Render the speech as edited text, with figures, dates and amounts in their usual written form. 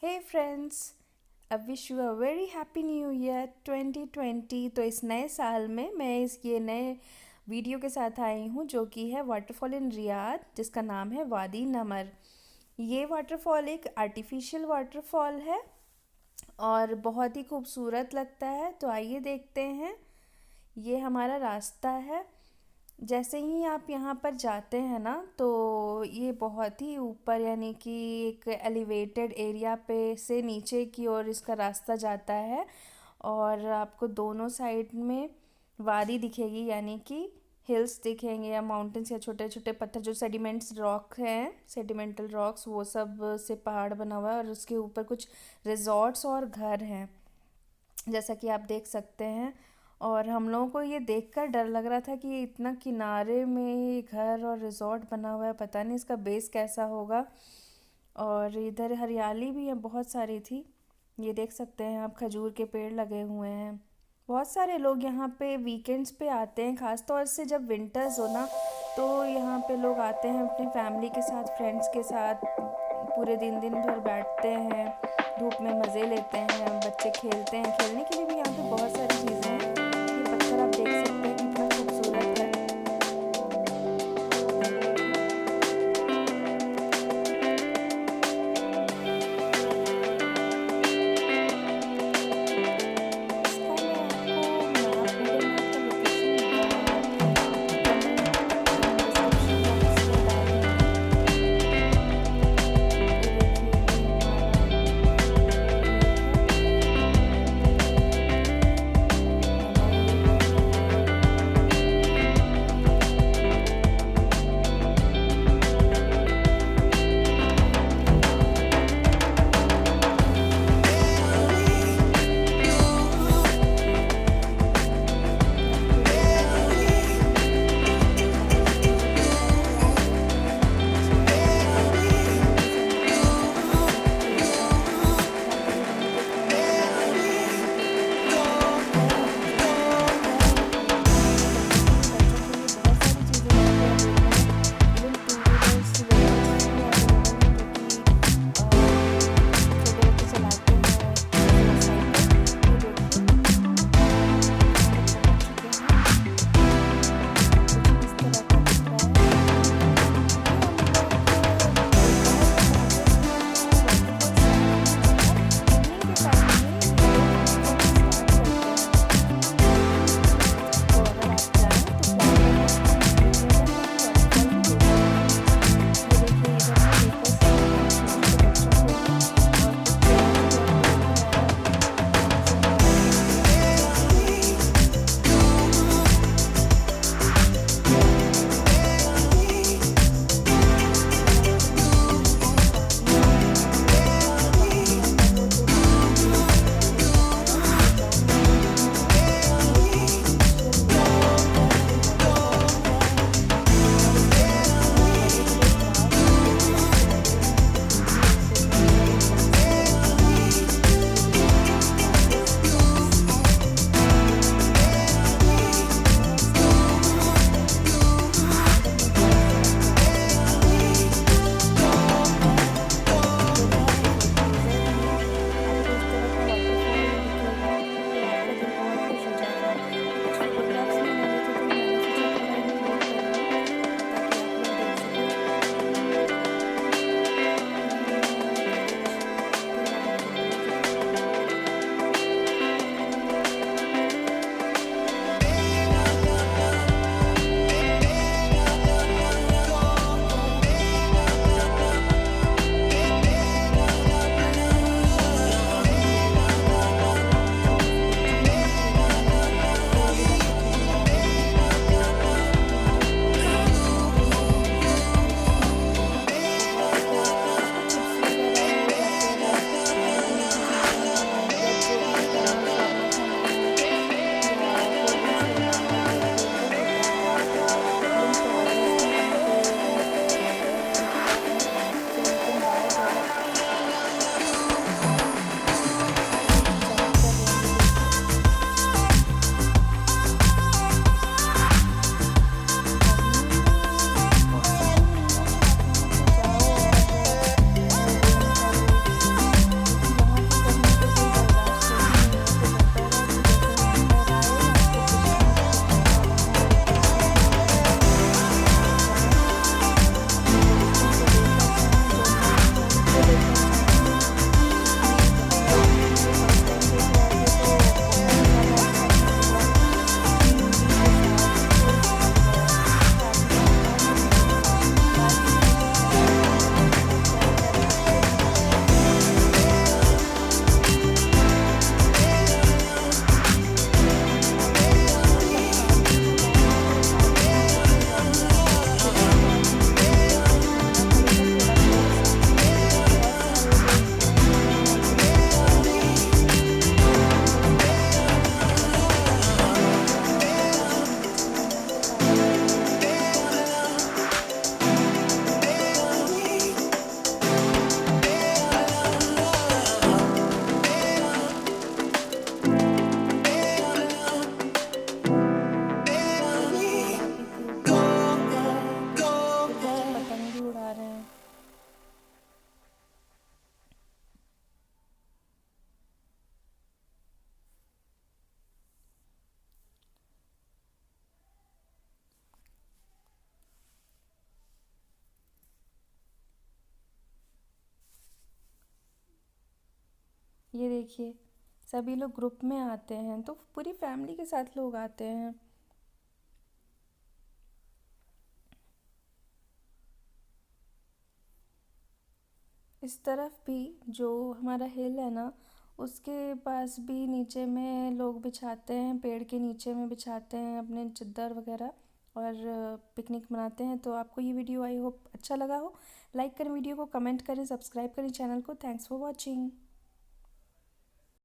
Hey friends, I wish you a very happy new year 2020। तो इस नए साल में मैं ये नए वीडियो के साथ आई हूँ जो कि है वाटरफॉल इन रियाद, जिसका नाम है वादी नमर। ये वाटरफॉल एक आर्टिफिशियल वाटरफॉल है और बहुत ही खूबसूरत लगता है। तो आइए देखते हैं। ये हमारा रास्ता है। जैसे ही आप यहाँ पर जाते हैं ना, तो ये बहुत ही ऊपर यानी कि एक एलिवेटेड एरिया पे से नीचे की ओर इसका रास्ता जाता है। और आपको दोनों साइड में वादी दिखेगी, यानी कि हिल्स दिखेंगे या माउंटेन्स या छोटे छोटे पत्थर जो सेडिमेंट्स रॉक हैं, सेडिमेंटल रॉक्स, वो सब से पहाड़ बना हुआ है। और उसके ऊपर कुछ रिजॉर्ट्स और घर हैं, जैसा कि आप देख सकते हैं। और हम लोगों को ये देखकर डर लग रहा था कि इतना किनारे में घर और रिजॉर्ट बना हुआ है, पता नहीं इसका बेस कैसा होगा। और इधर हरियाली भी है, बहुत सारी थी। ये देख सकते हैं आप, खजूर के पेड़ लगे हुए हैं। बहुत सारे लोग यहाँ पे वीकेंड्स पे आते हैं, ख़ास तौर से जब विंटर्स हो ना, तो यहाँ पे लोग आते हैं अपनी फैमिली के साथ, फ्रेंड्स के साथ। पूरे दिन दिन भर बैठते हैं, धूप में मज़े लेते हैं, बच्चे खेलते हैं। खेलने के लिए भी यहाँ पे बहुत सारी चीज़ें हैं। ये पत्थर आप देख सकते हैं कितना खूबसूरत है। इसका मैं आपको मैप, गूगल मैप का लोकेशन कमेंट डिस्क्रिप्शन बॉक्स में डाल दूँगी। ये देखिए, ये हमारा लेक है। ये देखिए, सभी लोग ग्रुप में आते हैं, तो पूरी फैमिली के साथ लोग आते हैं। इस तरफ भी जो हमारा हिल है ना, उसके पास भी नीचे में लोग बिछाते हैं, पेड़ के नीचे में बिछाते हैं अपने चद्दर वगैरह और पिकनिक मनाते हैं। तो आपको ये वीडियो आई होप अच्छा लगा हो। लाइक करें वीडियो को, कमेंट करें, सब्सक्राइब करें चैनल को। Thanks for watching.